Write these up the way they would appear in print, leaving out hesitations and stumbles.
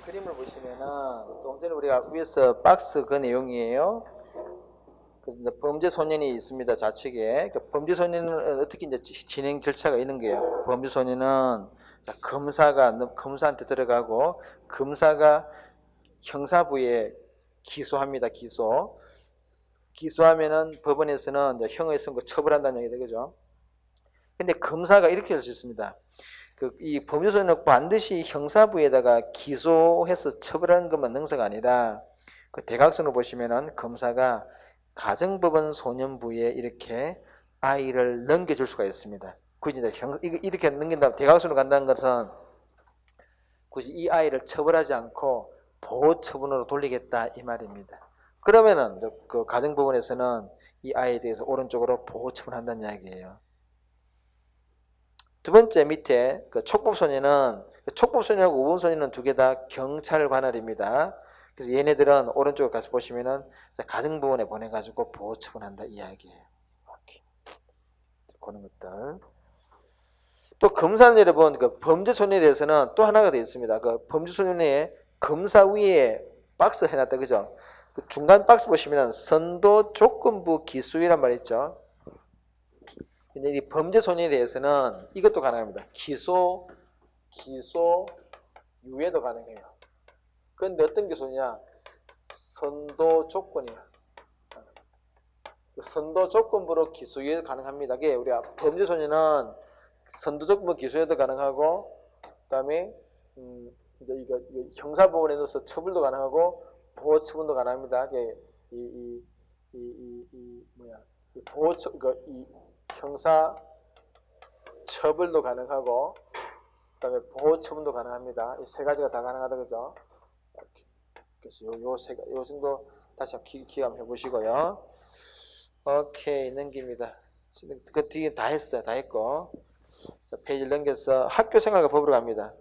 그림을 보시면은 좀 전에 우리가 위에서 박스 그 내용이에요. 그래서 이제 범죄 소년이 있습니다. 좌측에. 그 범죄 소년은 어떻게 이제 진행 절차가 있는 거예요. 범죄 소년은 검사한테 들어가고 검사가 형사부에 기소합니다. 기소하면은 법원에서는 이제 형의 선고 처벌한다는 얘기죠. 그죠? 근데 검사가 이렇게 할 수 있습니다. 이 범죄소년은 반드시 형사부에다가 기소해서 처벌하는 것만 능사가 아니라 그 대각선을 보시면은 검사가 가정법원 소년부에 이렇게 아이를 넘겨줄 수가 있습니다. 굳이 이렇게 넘긴다, 대각선으로 간다는 것은 굳이 이 아이를 처벌하지 않고 보호 처분으로 돌리겠다 이 말입니다. 그러면은 그 가정법원에서는 이 아이에 대해서 오른쪽으로 보호 처분한다는 이야기예요. 두 번째 밑에 그 촉법소년은 촉법소년하고 우범소년은 두 개 다 경찰 관할입니다. 그래서 얘네들은 오른쪽에 가서 보시면은 가정법원에 보내가지고 보호 처분한다 이야기예요. 이렇게 그런 것들. 또 검사는 여러분 그 범죄소년에 대해서는 또 하나가 되어 있습니다. 그 범죄소년에 검사 위에 박스 해놨다 그죠? 그 중간 박스 보시면은 선도 조건부 기수위란 말 있죠. 근데 이 범죄 소년에 대해서는 이것도 가능합니다. 유예도 가능해요. 그런데 어떤 기소냐? 선도 조건이야. 선도 조건부로 기소유예 가능합니다. 그게 우리가 범죄 소년은 선도 조건부 기소유예도 가능하고, 그다음에 이제 이거 형사법원에 넣어서 처벌도 가능하고 보호 처분도 가능합니다. 이게 보호 형사 처벌도 가능하고 그다음에 보호 처분도 가능합니다. 이 세 가지가 다 가능하다 그죠? 이렇게. 그래서 요 정도 다시 한번 기억해 보시고요. 오케이 넘깁니다. 그 뒤에 다 했어요. 다 했고 자, 페이지를 넘겨서 학교생활과 법으로 갑니다.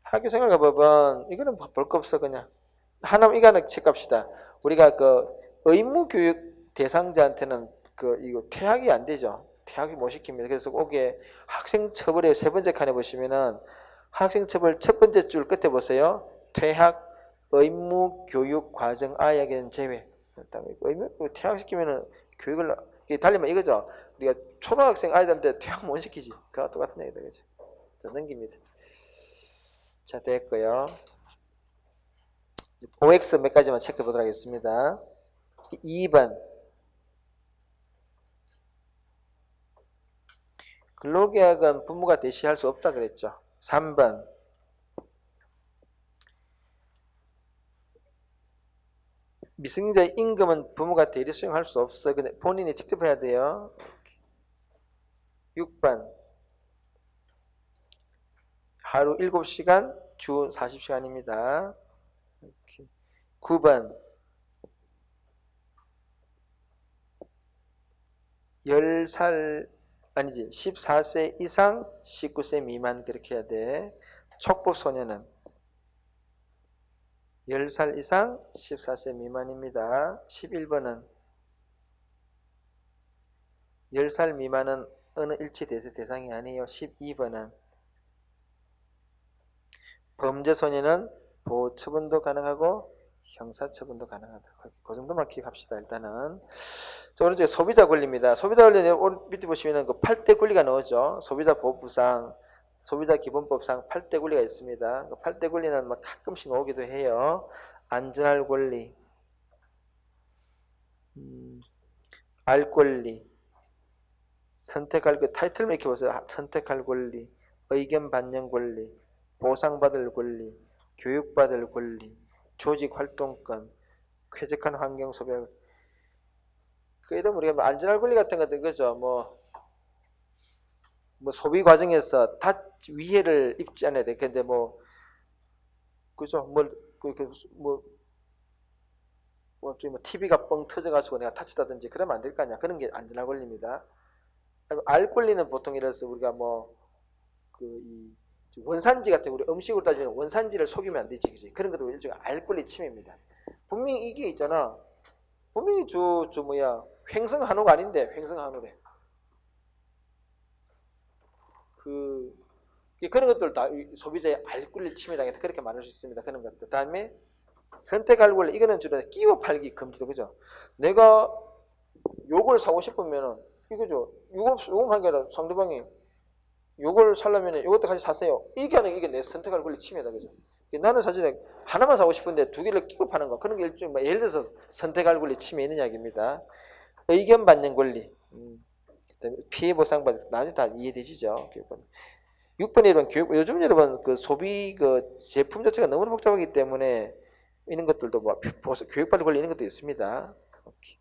학교생활과 법은 이거는 볼 거 없어 그냥 하나만 이거 하나 체크합시다. 우리가 그 의무교육 대상자한테는 이거 퇴학이 안 되죠. 퇴학이 못 시킵니다. 그래서 거기에 학생처벌의 세 번째 칸에 보시면은 학생처벌 첫 번째 줄 끝에 보세요. 퇴학 의무교육 과정 아이에게는 제외. 퇴학시키면은 교육을 달리면 이거죠. 우리가 초등학생 아이들한테 퇴학 못 시키지. 그거 똑같은 얘기다 그죠. 자 넘깁니다. 자 됐고요. OX 몇 가지만 체크해 보도록 하겠습니다. 2번 근로계약은 부모가 대시할 수 없다 그랬죠. 3번 미성년자의 임금은 부모가 대리 수령할 수 없어. 근데 본인이 직접 해야 돼요. 6번 하루 7시간 주 40시간입니다. 9번 10살 아니지 14세 이상 19세 미만 그렇게 해야 돼. 촉법소년은 10살 이상 14세 미만입니다. 11번은 10살 미만은 어느 일치 대상이 아니에요. 12번은 범죄소년은 보호처분도 가능하고 형사처분도 가능하다. 그 정도만 기억합시다. 일단은 자, 오른쪽에 소비자 권리입니다. 소비자 권리는 밑에 보시면 그 8대 권리가 나오죠. 소비자 보호법상, 소비자 기본법상 8대 권리가 있습니다. 그 8대 권리는 막 가끔씩 나오기도 해요. 안전할 권리, 알 권리, 선택할 그 타이틀만 이렇게 보세요. 선택할 권리, 의견 반영 권리, 보상받을 권리, 교육받을 권리, 조직 활동권, 쾌적한 환경 소비. 그 이름 우리가 안전할 권리 같은 것도 그죠. 뭐 소비 과정에서 위해를 입지 않아야 돼. 근데 그죠. TV가 뻥 터져가지고 내가 다치다든지 그러면 안 될 거 아니야. 그런 게 안전할 권리입니다. 알 권리는 보통 이래서 우리가 원산지 같은 우리 음식으로 따지면 원산지를 속이면 안 되지, 그지? 그런 것도 일종의 알 권리 침해입니다. 분명히 이게 있잖아. 분명히 횡성한우가 아닌데 횡성한우래. 그런 것들 다 소비자의 알 권리 침해당했다. 그렇게 말할 수 있습니다. 그런 것들. 다음에 선택할 권리. 이거는 주로 끼워 팔기 금지도 그죠. 내가 요걸 사고 싶으면은 이거죠. 요거 하는 게 아니라 상대방이 요걸 살려면 이것도 같이 사세요. 이게 아니라 이게 내 선택할 권리 침해다 그죠. 나는 사실 하나만 사고 싶은데 두 개를 끼고 파는 거 그런 게 일종 예를 들어서 선택할 권리 침해 있는 이야기입니다. 의견 받는 권리. 피해 보상 받는 나중에 다 이해되시죠? 6번 여러분 교육 요즘 여러분 그 소비 그 제품 자체가 너무 복잡하기 때문에 이런 것들도 뭐 교육받을 권리 이런 것도 있습니다. 오케이.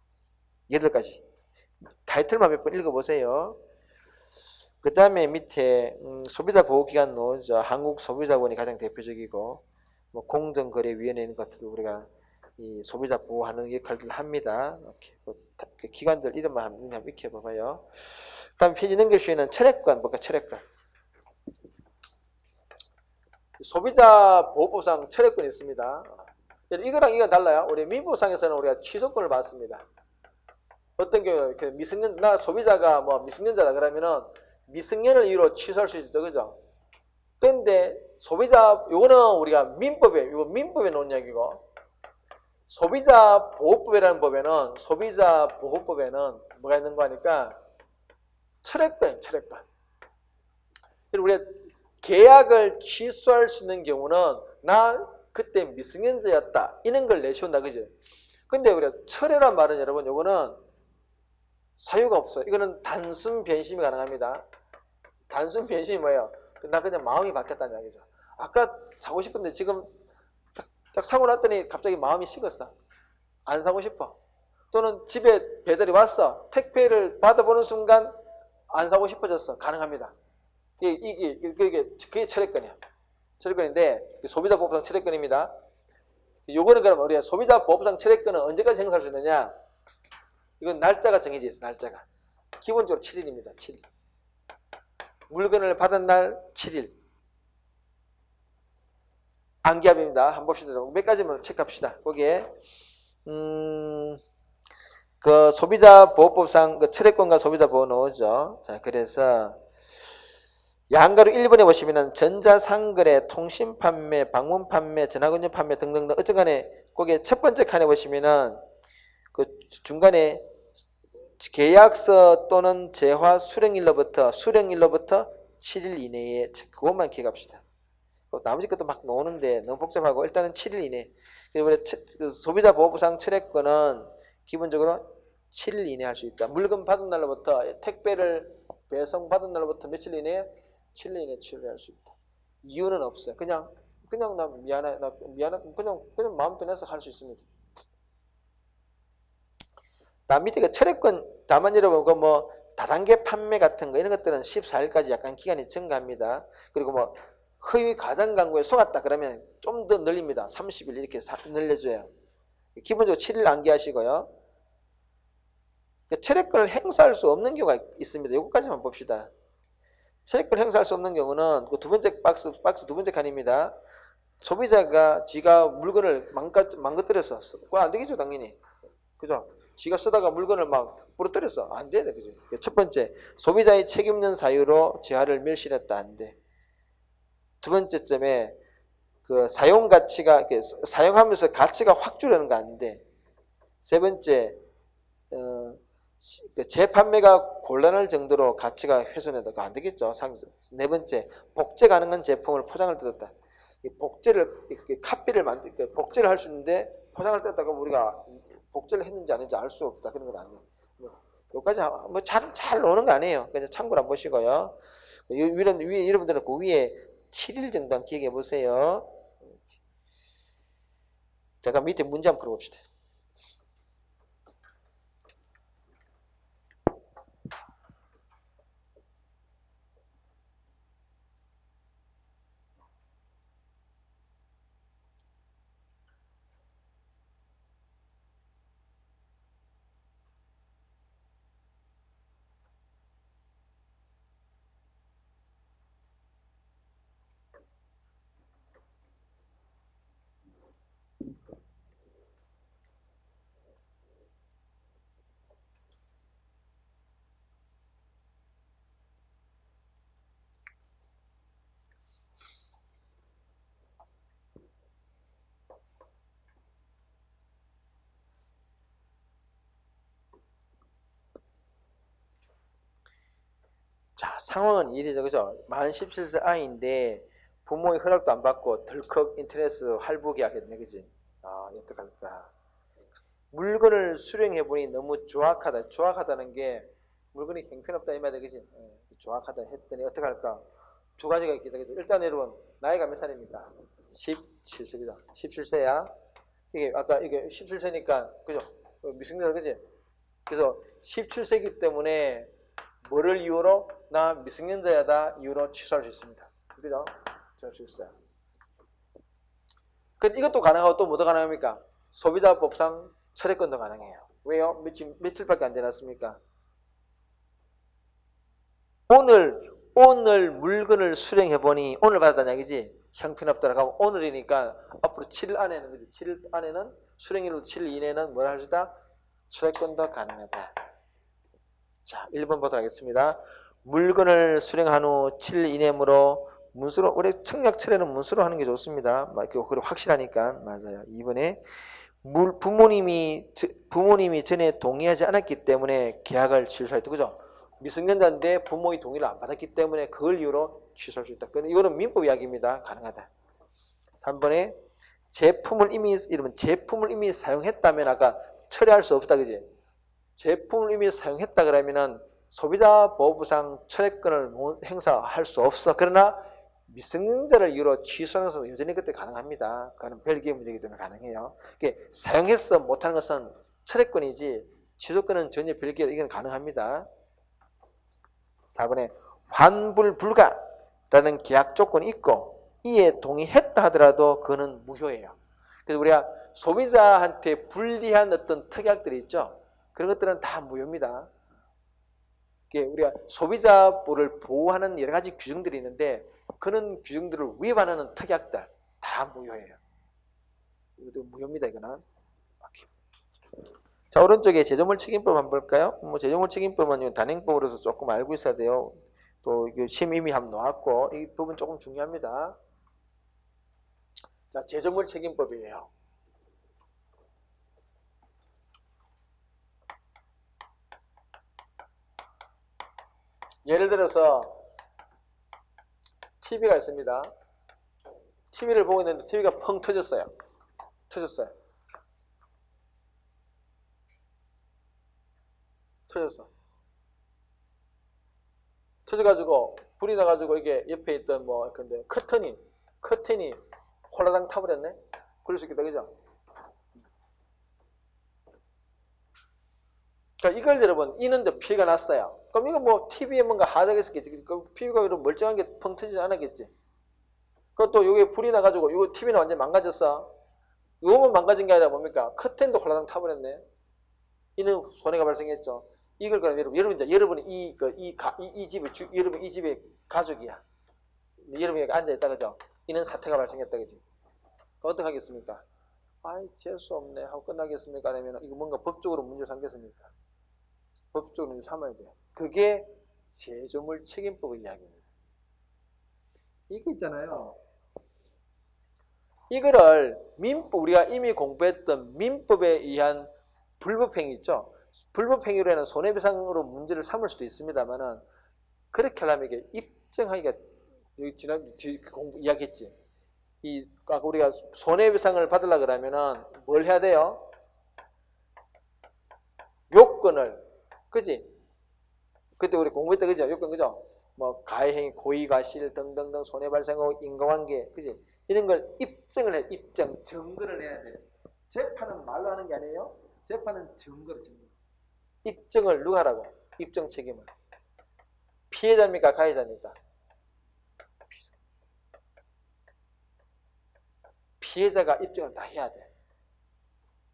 8가지. 타이틀만 몇 번 읽어보세요. 그 다음에 밑에 소비자 보호기관 노조 한국소비자원이 가장 대표적이고 뭐 공정거래위원회 이런 것들도 우리가 이 소비자 보호하는 역할들을 합니다. 이렇게 그 기관들 이름만 한번 익혀봐봐요. 그 다음 페이지 넘겨주시면 철회권 볼까 철회권. 소비자 보호법상 철회권이 있습니다. 이거랑 이거 달라요. 우리 민법상에서는 우리가 취소권을 받습니다. 어떤 경우 나 소비자가 뭐 미성년자다 그러면은 미성년을 이유로 취소할 수 있죠, 그죠? 근데 소비자 요거는 우리가 민법에 놓은 이야기고 소비자 보호법이라는 법에는 소비자 보호법에는 뭐가 있는 거 하니까 철회권. 그리고 우리가 계약을 취소할 수 있는 경우는 나 그때 미성년자였다 이런 걸 내세운다 그죠? 근데 우리가 철회란 말은 여러분 요거는 사유가 없어요. 이거는 단순 변심이 가능합니다. 단순 변심이 뭐예요? 나 그냥 마음이 바뀌었다는 이야기죠. 아까 사고 싶은데 지금 딱 사고 났더니 갑자기 마음이 식었어. 안 사고 싶어. 또는 집에 배달이 왔어. 택배를 받아보는 순간 안 사고 싶어졌어. 가능합니다. 그게 철회권이야. 철회권인데 소비자보호법상 철회권입니다. 요거는 그럼 우리가 소비자보호법상 철회권은 언제까지 행사할 수 있느냐? 이건 날짜가 정해져 있어. 날짜가. 기본적으로 7일입니다. 7일. 물건을 받은 날 7일. 안기합입니다. 한번 봅시다. 몇 가지만 체크합시다. 거기에 그 소비자보호법상 그 철회권과 소비자보호 나오죠. 자, 그래서 양가로 1번에 보시면은 전자상거래, 통신판매, 방문판매, 전화금융 판매 등등등 어쨌간에 거기에 첫 번째 칸에 보시면은 그 중간에 계약서 또는 재화 수령일로부터 7일 이내에 그것만 기억합시다. 나머지 것도 막 나오는데 너무 복잡하고 일단은 7일 이내. 그 소비자보호법상 철회권은 기본적으로 7일 이내 할 수 있다. 물건 받은 날로부터 택배를 배송받은 날로부터 며칠 이내에 7일 이내에 처리할 수 있다. 이유는 없어요. 그냥 나 미안해 그냥 마음 편해서 할 수 있습니다. 다음 밑에 그 철회권 다만 여러분 그 뭐 다단계 판매 같은 거 이런 것들은 14일까지 약간 기간이 증가합니다. 그리고 뭐 허위 가장 광고에 속았다 그러면 좀 더 늘립니다. 30일 이렇게 늘려줘요. 기본적으로 7일 안기하시고요. 철회권을 행사할 수 없는 경우가 있습니다. 이거까지만 봅시다. 철회권 행사할 수 없는 경우는 그 두 번째 박스 두 번째 칸입니다. 소비자가 지가 물건을 망가뜨렸어. 그거 안 되겠죠, 당연히. 그죠? 지가 쓰다가 물건을 막 부러뜨렸어. 안 돼, 그죠? 첫 번째, 소비자의 책임 있는 사유로 재화를 멸실했다. 안 돼. 두 번째 점에 그 사용 가치가 사용하면서 가치가 확 줄어드는 거 안 돼. 세 번째, 재판매가 곤란할 정도로 가치가 훼손된다. 안 되겠죠. 네 번째, 복제 가능한 제품을 포장을 뜯었다. 복제를 복제를 할 수 있는데 포장을 뜯었다가 우리가 복제를 했는지 안 했는지 알 수 없다. 그런 건 아니에요. 여기까지 뭐 잘 노는 거 아니에요. 그냥 참고로 한번 보시고요. 위에 여러분들은 그 위에 7일 정도 기억해 보세요. 제가 밑에 문제 한번 풀어봅시다. 자, 상황은 이래죠, 그죠? 만 17세 아이인데 부모의 허락도 안 받고 덜컥 인터넷 할부 계약했네, 그지? 아, 어떡할까? 물건을 수령해보니 너무 조악하다. 조악하다는 게 물건이 형편없다 이 말이야, 그지? 조악하다 했더니 어떡할까? 두 가지가 있겠다, 그죠? 일단 여러분, 나이가 몇 살입니까? 17세입니다. 17세야. 이게 아까 이게 17세니까, 그죠? 미성년자, 그지? 그래서 17세기 때문에 뭐를 이유로? 나 미성년자야다 이유로 취소할 수 있습니다. 그죠? 취소할 수 있어요. 근데 이것도 가능하고 또 뭐도 가능합니까? 소비자법상 철회권도 가능해요. 왜요? 며칠밖에 안 지났습니까? 오늘 물건을 수령해보니 오늘 받았다는 얘기지? 형편없다라고 하고 오늘이니까 앞으로 7일 안에는, 그지? 7일 안에는 수령일로 7일 이내는 뭘 할 수 있다? 철회권도 가능하다. 자, 1번 보도록 하겠습니다. 물건을 수령한 후 7일 이내므로 문서로, 우리 청약 철회는 문서로 하는 게 좋습니다. 그리고 확실하니까. 맞아요. 2번에 부모님이 전에 동의하지 않았기 때문에 계약을 취소했다. 그죠? 미성년자인데 부모의 동의를 안 받았기 때문에 그걸 이유로 취소할 수 있다. 이거는 민법 이야기입니다. 가능하다. 3번에 제품을 이미 사용했다면 아까 철회할 수 없다. 그지? 제품을 이미 사용했다 그러면은 소비자보호구상 철회권을 행사할 수 없어. 그러나 미성년자를 이유로 취소하는 것은 여전히 그때 가능합니다. 그거는 별개의 문제이기 때문에 가능해요. 사용해서 못하는 것은 철회권이지 취소권은 전혀 별개로 이건 가능합니다. 4번에 환불 불가라는 계약 조건이 있고 이에 동의했다 하더라도 그거는 무효예요. 그래서 우리가 소비자한테 불리한 어떤 특약들이 있죠. 그런 것들은 다 무효입니다. 우리가 소비자를 보호하는 여러 가지 규정들이 있는데 그런 규정들을 위반하는 특약들 다 무효예요. 이것도 무효입니다. 이거는. 자, 오른쪽에 제조물 책임법 한번 볼까요? 제조물 책임법은 단행법으로서 조금 알고 있어야 돼요. 또 시험 이미 한번 나왔고 이 부분 조금 중요합니다. 자, 제조물 책임법이에요. 예를 들어서 TV가 있습니다. TV를 보고 있는데 TV가 펑 터졌어요. 터졌어. 터져가지고 불이 나가지고 이게 옆에 있던 근데 커튼이 홀라당 타버렸네. 그럴 수 있겠다, 그죠? 그러니까 이걸 여러분 이는데 피해가 났어요. 그럼 이거 TV에 뭔가 하자가 있었겠지. TV가 이런 멀쩡한 게 펑 터지지 않았겠지. 그것도 요게 불이 나가지고 이거 TV는 완전 망가졌어. 요거만 망가진 게 아니라 뭡니까? 커튼도 홀라당 타버렸네. 이는 손해가 발생했죠. 이걸 그럼 여러분이 이 집의 가족이야. 여러분이 여기 앉아 있다, 그죠? 이는 사태가 발생했다, 그지? 어떻게 하겠습니까? 아이, 재수 없네 하고 끝나겠습니까? 아니면 이거 뭔가 법적으로 문제 삼겠습니까? 법적으로 문제 삼아야 돼요. 그게 제조물 책임법의 이야기입니다. 이게 있잖아요. 이거를 우리가 이미 공부했던 민법에 의한 불법행위 있죠. 불법행위로 는 손해배상으로 문제를 삼을 수도 있습니다만은 그렇게 하려면 이게 입증하기가 지난 공부 이야기했지. 아까 우리가 손해배상을 받으려 그러면은 뭘 해야 돼요? 요건을, 그지? 그때 우리 공부했다, 그죠? 요건, 그죠? 가해행위, 고의과실 등등등 손해발생하고 인과관계, 그지? 이런 걸 입증을 해, 증거를 해야 돼. 재판은 말로 하는 게 아니에요. 재판은 증거. 입증을 누가 하라고? 입증 책임을. 피해자입니까? 가해자입니까? 피해자가 입증을 다 해야 돼.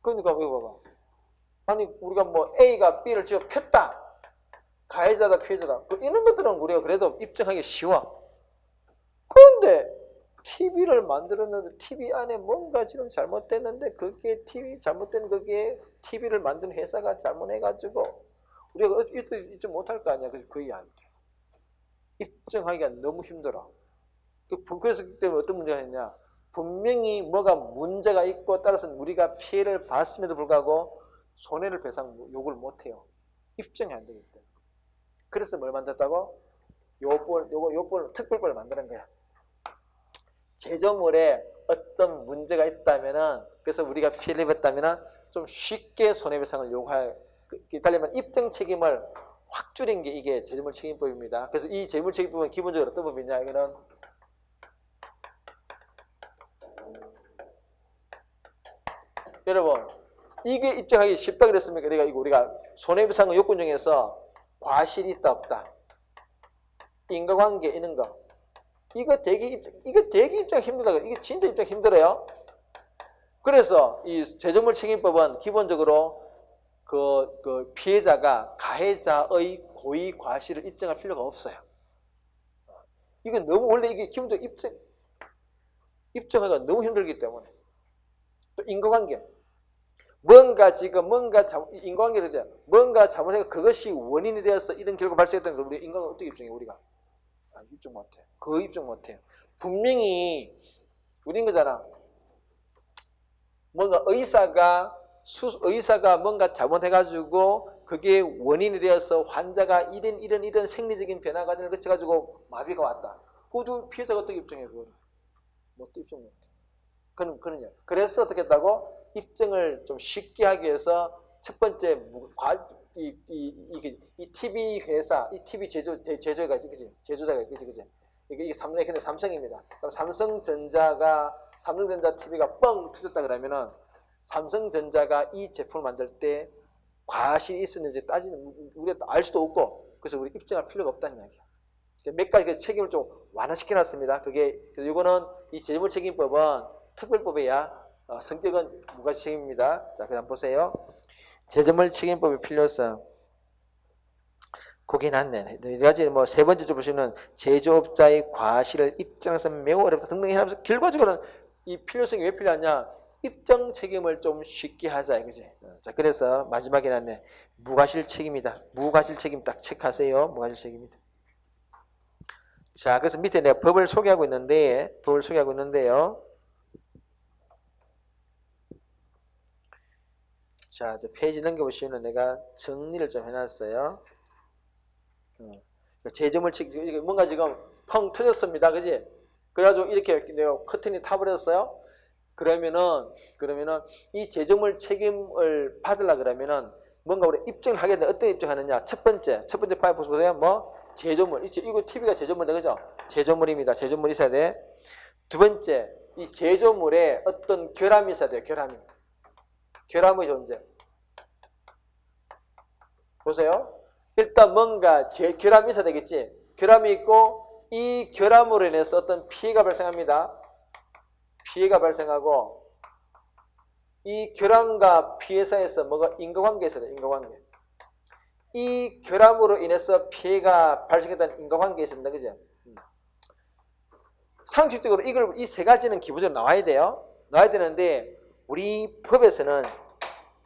그러니까 이거 봐봐. 아니 우리가 A가 B를 지어 폈다. 가해자다 피해자다. 이런 것들은 우리가 그래도 입증하기 쉬워. 그런데 TV를 만들었는데 TV 안에 뭔가 지금 잘못됐는데 그게 그게 TV를 만든 회사가 잘못해가지고 우리가 입증 못할 거 아니야. 그래서 거의 안 돼. 입증하기가 너무 힘들어. 그래서 그때 어떤 문제가 있냐. 분명히 뭐가 문제가 있고 따라서 우리가 피해를 봤음에도 불구하고 손해를 배상 요구를 못해요. 입증이 안 되기 때문에. 그래서 뭘 만들었다고? 요번 특별법을 만드는 거야. 제조물에 어떤 문제가 있다면은, 그래서 우리가 피해를 입었다면은 좀 쉽게 손해배상을 요구할, 달리면 입증 책임을 확 줄인 게 이게 제조물 책임법입니다. 그래서 이 제조물 책임법은 기본적으로 어떤 법이냐, 이거는 여러분, 이게 입증하기 쉽다 그랬습니까? 우리가 손해배상 요건 중에서 과실이 있다 없다, 인과관계 있는 거, 이거 되게 입증 힘들다. 이게 진짜 입증 힘들어요. 그래서 이 제조물 책임법은 기본적으로 그 피해자가 가해자의 고의 과실을 입증할 필요가 없어요. 이건 너무, 원래 이게 기본적으로 입증하기가 너무 힘들기 때문에. 또 인과관계. 인과관계를 뭔가 잘못해서 그것이 원인이 되어서 이런 결과가 발생했다는 걸 우리 인과관계 어떻게 입증해, 우리가? 입증 못해. 그거 입증 못해요. 분명히 우린 거잖아. 뭔가 의사가 뭔가 잘못해가지고 그게 원인이 되어서 환자가 이런 생리적인 변화 과정을 거쳐가지고 마비가 왔다. 그것도 피해자가 어떻게 입증해, 그거를? 못 입증 못해. 그러냐. 그래서 어떻게 했다고? 입증을 좀 쉽게 하기 위해서 첫 번째 이 TV 회사, 이 TV 제조자가 있지, 그지? 제조자가 있지, 그지? 이게 삼성입니다. 그럼 삼성전자 TV가 뻥 터졌다 그러면은 삼성전자가 이 제품을 만들 때 과실이 있었는지 우리가 알 수도 없고, 그래서 우리 입증할 필요가 없다는 이야기야. 몇 가지 그 책임을 좀 완화시켜 놨습니다. 그래서 이거는 이 제조물 책임법은 특별법이야. 성격은 무가치 책임입니다. 자, 그다음 보세요. 제조물 책임법의 필요성. 거기 났네. 여러 가지 세 번째 줄 보시면 제조업자의 과실을 입증해서 매우 어렵다 등등 해서 결과적으로는 이 필요성이 왜 필요하냐? 입증 책임을 좀 쉽게 하자, 그지? 자, 그래서 마지막에 났네. 무과실 책임이다. 무과실 책임 딱 체크하세요. 무과실 책임이다. 자, 그래서 밑에 내가 법을 소개하고 있는데요. 자, 페이지 넘겨보시면 내가 정리를 좀 해놨어요. 제조물 책임, 뭔가 지금 펑 터졌습니다. 그지? 그래가지고 이렇게 내가 커튼이 타버렸어요. 그러면은 이 제조물 책임을 받으려 그러면은 뭔가 우리 입증을 하게 되면 어떤 입증하느냐? 첫 번째 파일 보세요. 제조물. 이거 TV가 제조물이다, 그죠? 제조물입니다. 제조물이 있어야 돼. 두 번째, 이 제조물에 어떤 결함이 있어야 돼요. 결함의 존재. 보세요. 일단 뭔가 결함이 있어야 되겠지. 결함이 있고 이 결함으로 인해서 어떤 피해가 발생합니다. 피해가 발생하고 이 결함과 피해 사이에서 뭐가 인과관계가 있어야 돼. 인과관계. 이 결함으로 인해서 피해가 발생했다는 인과관계가 있습니다. 그죠? 상식적으로 이 세 가지는 기본적으로 나와야 돼요. 나와야 되는데 우리 법에서는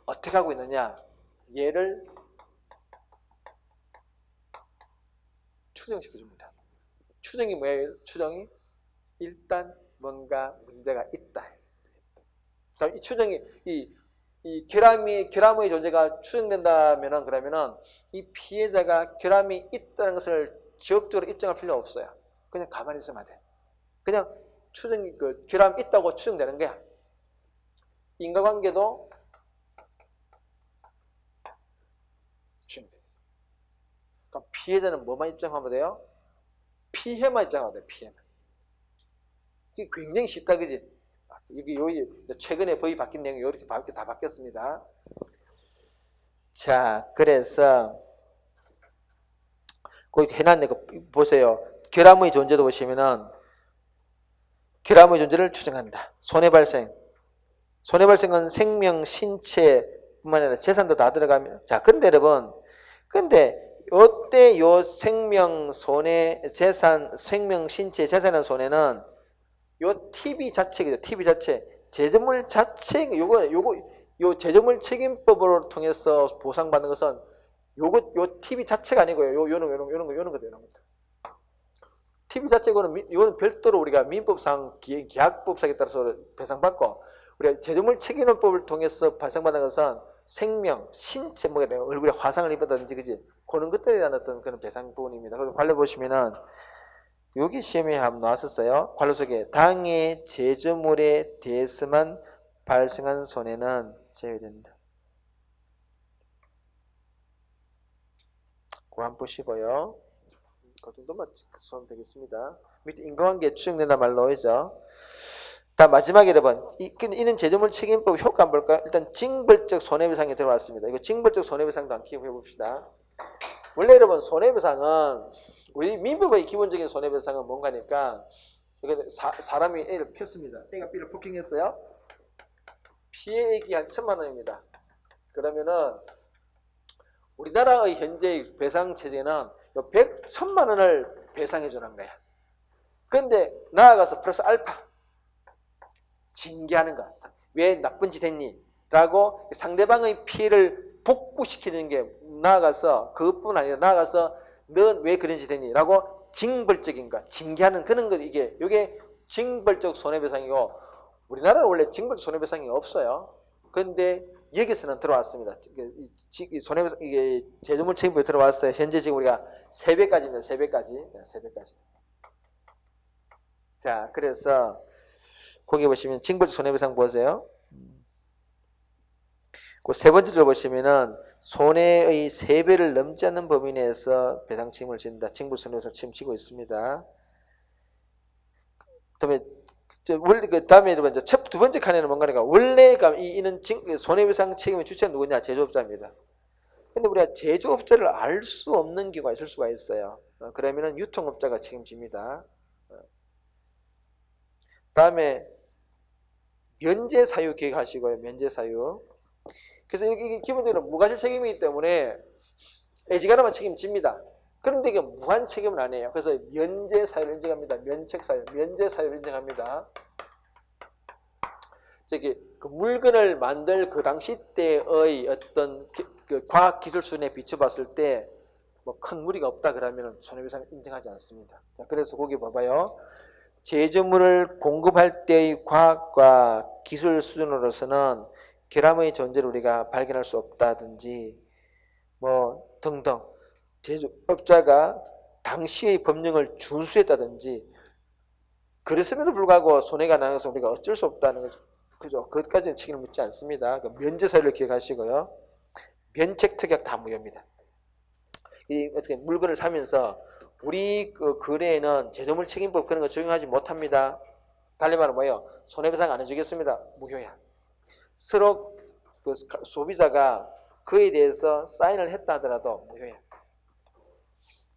어떻게 하고 있느냐? 얘를 추정시켜줍니다. 추정이 뭐예요? 추정이 일단 뭔가 문제가 있다. 이 추정이 이 결함의 존재가 추정된다면은 그러면은 이 피해자가 결함이 있다는 것을 지역적으로 입증할 필요 없어요. 그냥 가만히 있으면 돼. 그냥 추정이 결함 있다고 추정되는 거야. 인과관계도 추정돼. 그럼 피해자는 뭐만 입증하면 돼요? 피해만 입증하면 돼. 피해만. 이게 굉장히 쉽다, 그지? 이게 최근에 법이 바뀐 내용이 이렇게 다 바뀌었습니다. 자, 그래서 거기 해놨네. 보세요. 결함의 존재도 보시면은 결함의 존재를 추정한다. 손해발생은 생명, 신체뿐만 아니라 재산도 다 들어가면. 자, 그런데 여러분, 요때 요 생명, 신체, 재산의 손해는 요 TV 자체죠. TV 자체. 제조물 자체, 요 제조물 책임법으로 통해서 보상받는 것은 요 TV 자체가 아니고요. 요런 거죠. TV 자체고는 별도로 우리가 민법상, 계약법상에 따라서 배상받고, 우리가 제조물 책임법을 통해서 발생받는 것은 생명, 신체, 뭐 얼굴에 화상을 입었다든지, 그지? 그런 것들에 대한 어떤 그런 배상 부분입니다. 그리고 관료 보시면은 여기 시험에 한번 나왔었어요. 관료 속에 당해 제조물에 대해서만 발생한 손해는 제외된다. 그거 한번 보시고요. 그 정도만 수하면 되겠습니다. 밑에 인과관계 추정된다 말 나오죠. 다 마지막에 여러분, 이는 제조물 책임법 효과 한번 볼까요? 일단 징벌적 손해배상이 들어왔습니다. 이거 징벌적 손해배상도 한번 기억해 봅시다. 원래 여러분 손해배상은 우리 민법의 기본적인 손해배상은 뭔가니까 사람이 A를 폈습니다. A가 B를 폭행했어요. 피해액이 한 1,000만 원입니다. 그러면은 우리나라의 현재의 배상 체제는 1,000만 원을 배상해 주는 거야. 그런데 나아가서 플러스 알파 징계하는 거. 왜 나쁜 짓 했니? 라고 상대방의 피해를 복구시키는 게 나아가서 그것뿐 아니라 나아가서 넌 왜 그런 짓 했니? 라고 징벌적인 거, 징계하는 그런 거 이게 징벌적 손해배상이고 우리나라는 원래 징벌적 손해배상이 없어요. 그런데 여기서는 들어왔습니다. 손해배상 이게 제조물 책임법에 들어왔어요. 현재 지금 우리가 3배까지입니다. 3배까지. 자, 그래서 거기 보시면 징벌적 손해배상 보세요. 그 세 번째 줄 보시면은 손해의 3배를 넘지 않는 범위 내에서 배상 책임을 진다. 징벌 손해배상 책임지고 있습니다. 그다음에 그 다음에 두 번째 칸에는 뭔가니까 원래가 이는 손해배상 책임의 주체는 누구냐? 제조업자입니다. 근데 우리가 제조업자를 알 수 없는 경우가 있을 수가 있어요. 그러면은 유통업자가 책임집니다. 다음에 면제 사유 기억하시고요. 면제 사유. 그래서 이게 기본적으로 무과실 책임이기 때문에 애지간하면 책임집니다. 그런데 이게 무한 책임은 아니에요. 그래서 면제 사유를 인정합니다. 면책 사유, 면제 사유를 인정합니다. 그 물건을 만들 그 당시 때의 어떤 그 과학 기술 수준에 비춰봤을 때 뭐 큰 무리가 없다 그러면 손해배상 인정하지 않습니다. 자, 그래서 거기 봐봐요. 제조물을 공급할 때의 과학과 기술 수준으로서는 결함의 존재를 우리가 발견할 수 없다든지 뭐 등등 제조업자가 당시의 법령을 준수했다든지 그랬음에도 불구하고 손해가 나는 것은 우리가 어쩔 수 없다는 거죠. 그죠? 그것까지는 책임을 묻지 않습니다. 면제 사유를 기억하시고요. 면책 특약 다 무효입니다. 이 어떻게 물건을 사면서 우리 그 거래에는 제조물 책임법 그런 거 적용하지 못합니다. 달리 말하면 뭐예요? 손해배상 안 해주겠습니다. 무효야. 서로 그 소비자가 그에 대해서 사인을 했다 하더라도 무효야.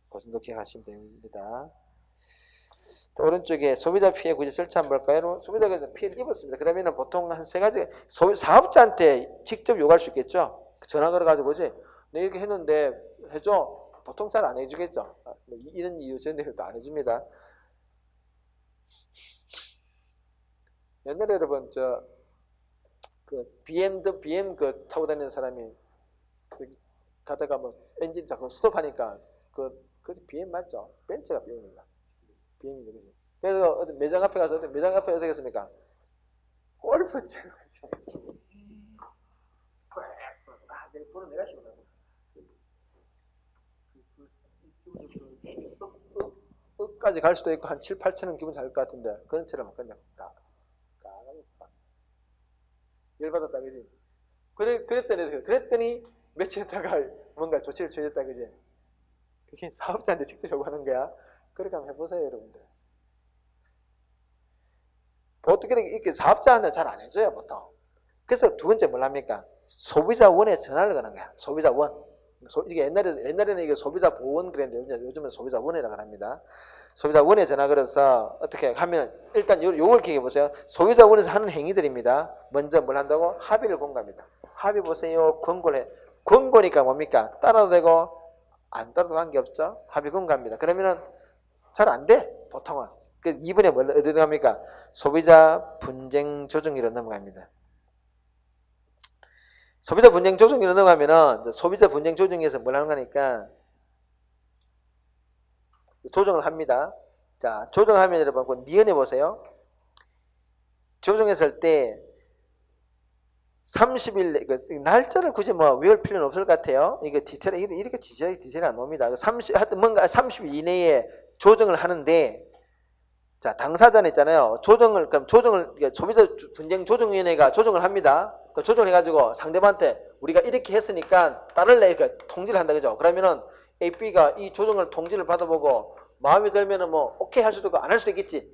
그 정도 기억하시면 됩니다. 오른쪽에 소비자 피해 구제 절차 한번 볼까요? 소비자가 피해를 입었습니다. 그러면 보통 한 3가지 사업자한테 직접 요구할 수 있겠죠. 전화 걸어가지고 그지? 내 이렇게 했는데 해줘. 보통 잘 안 해주겠죠. 이런 이유 전에도 안 해줍니다. 옛날에 여러분 BM 그 타고 다니는 사람이 저기 가다가 뭐 엔진 자꾸 스톱하니까 그 BM 맞죠? 벤츠가 BM입니다. BM이죠, 그죠? 그래서 어디 매장 앞에 가서 매장 앞에 어떻게 했습니까? 골프 치는 거죠. 내가 시원하고. 끝까지 갈 수도 있고 한 7, 8천원 기분 잘 것 같은데 그런 차를 막 그냥 열받았다 그지? 그랬더니 며칠 있다가 뭔가 조치를 취했다 그지? 그게 사업자한테 직접 요구하는 거야. 그렇게 한번 해보세요 여러분들. 보통 이렇게 사업자한테 잘 안 해줘요 보통. 그래서 두 번째 뭘 합니까? 소비자원에 전화를 거는 거야. 소비자원. 이게 옛날에는 이게 소비자보원 그랬는데 요즘은 소비자원이라고 합니다. 소비자원에 전화 걸어서 어떻게 하면 일단 요걸 기억해 보세요. 소비자원에서 하는 행위들입니다. 먼저 뭘 한다고? 합의를 권고합니다. 합의 보세요. 권고를 해. 권고니까 뭡니까? 따라도 되고 안 따라도 관계없죠. 합의 권고합니다. 그러면은 잘 안 돼. 보통은. 그 2번에 뭘 어디 들어갑니까? 소비자 분쟁 조정위로 넘어갑니다. 소비자 분쟁 조정위로 넘어가면은 소비자 분쟁 조정위에서 뭘 하는 거니까 조정을 합니다. 자, 조정하면 여러분, 그 니은해 보세요. 조정했을 때 30일, 날짜를 굳이 뭐 외울 필요는 없을 것 같아요. 이게 디테일, 이렇게 디테일이 안 옵니다. 하여튼 뭔가 30일 이내에 조정을 하는데, 자, 당사자는 있잖아요. 그럼 소비자 분쟁 조정위원회가 조정을 합니다. 조정을 해가지고 상대방한테 우리가 이렇게 했으니까 따를래, 이렇게 통지를 한다, 그죠? 그러면은 AB가 이 조정을 통지를 받아보고 마음에 들면은 뭐, 오케이 할 수도 있고 안 할 수도 있겠지.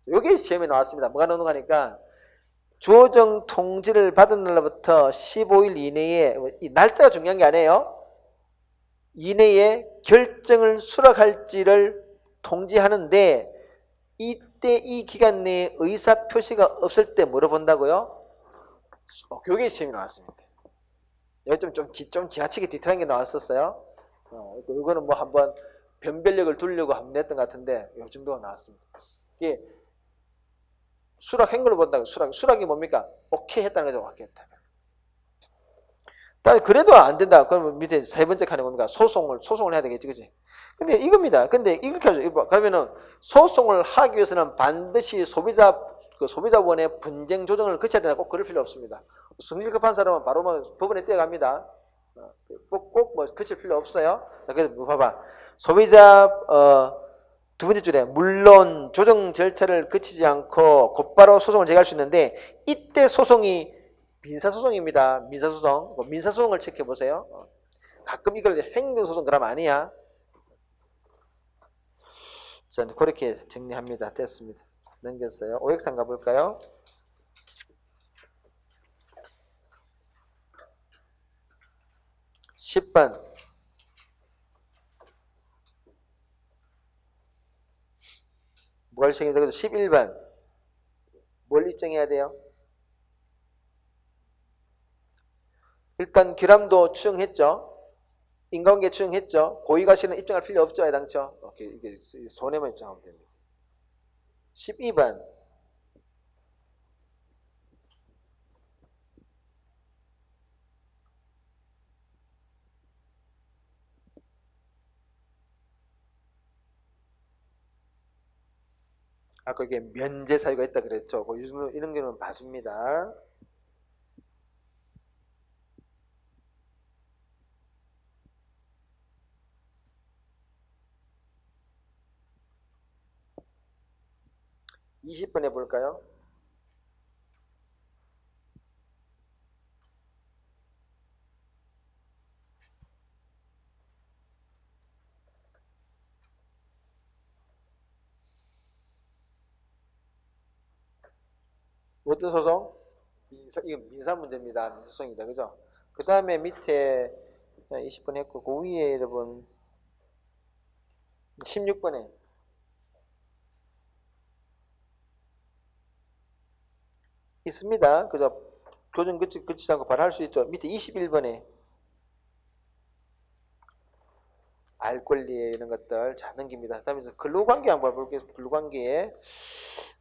여기 시험에 나왔습니다. 뭐가 나오는 거니까, 조정 통지를 받은 날부터 15일 이내에, 이 날짜가 중요한 게 아니에요. 이내에 결정을 수락할지를 통지하는데, 이때 이 기간 내에 의사 표시가 없을 때 물어본다고요? 교육의 시험이 나왔습니다. 여기 좀 지나치게 디테일한 게 나왔었어요. 이거는 뭐 한번 변별력을 두려고 한번 냈던 것 같은데 이 정도가 나왔습니다. 이게 수락한 걸 본다고. 수락이 뭡니까? 오케이 했다는 거죠. 오케이 했다. 그래도 안 된다. 그러면 밑에 세 번째 칸에 뭡니까? 소송을 해야 되겠지, 그지? 근데 이겁니다. 근데 이렇게 하죠. 그러면은 소송을 하기 위해서는 반드시 소비자원의 분쟁 조정을 거쳐야 되나 꼭 그럴 필요 없습니다. 성질 급한 사람은 바로 뭐 법원에 뛰어갑니다. 꼭 뭐 거칠 필요 없어요. 자, 그래서 뭐 봐봐. 소비자 두 번째 줄에 물론 조정 절차를 거치지 않고 곧바로 소송을 제기할 수 있는데 이때 소송이 민사소송입니다. 민사소송. 민사소송을 체크해보세요. 가끔 이걸 행정소송 그러면 아니야. 자, 그렇게 정리합니다. 됐습니다. 넘겼어요. 오역상 가볼까요? (10번) 뭐가 일정입니다. 11번 뭘 입증해야 돼요? 일단 결함도 추정했죠. 인과관계 추정했죠. 고의가시는 입증할 필요 없죠. 해당처. 이게 손해만 입증하면 됩니다. 12번 아까 이게 면제 사유가 있다 그랬죠. 이런 경우는 봐줍니다. (20번) 해볼까요? 어떤 소송? 이건 민사 문제입니다. 민사소송이다. 그죠? 그 다음에 밑에 20번 했고, 그 위에 여러분 16번에 있습니다. 그죠? 조정 거치지 않고 바로 할 수 있죠. 밑에 21번에 알 권리에 이런 것들 잘 넘깁니다. 다음에 근로관계 한번 볼게요.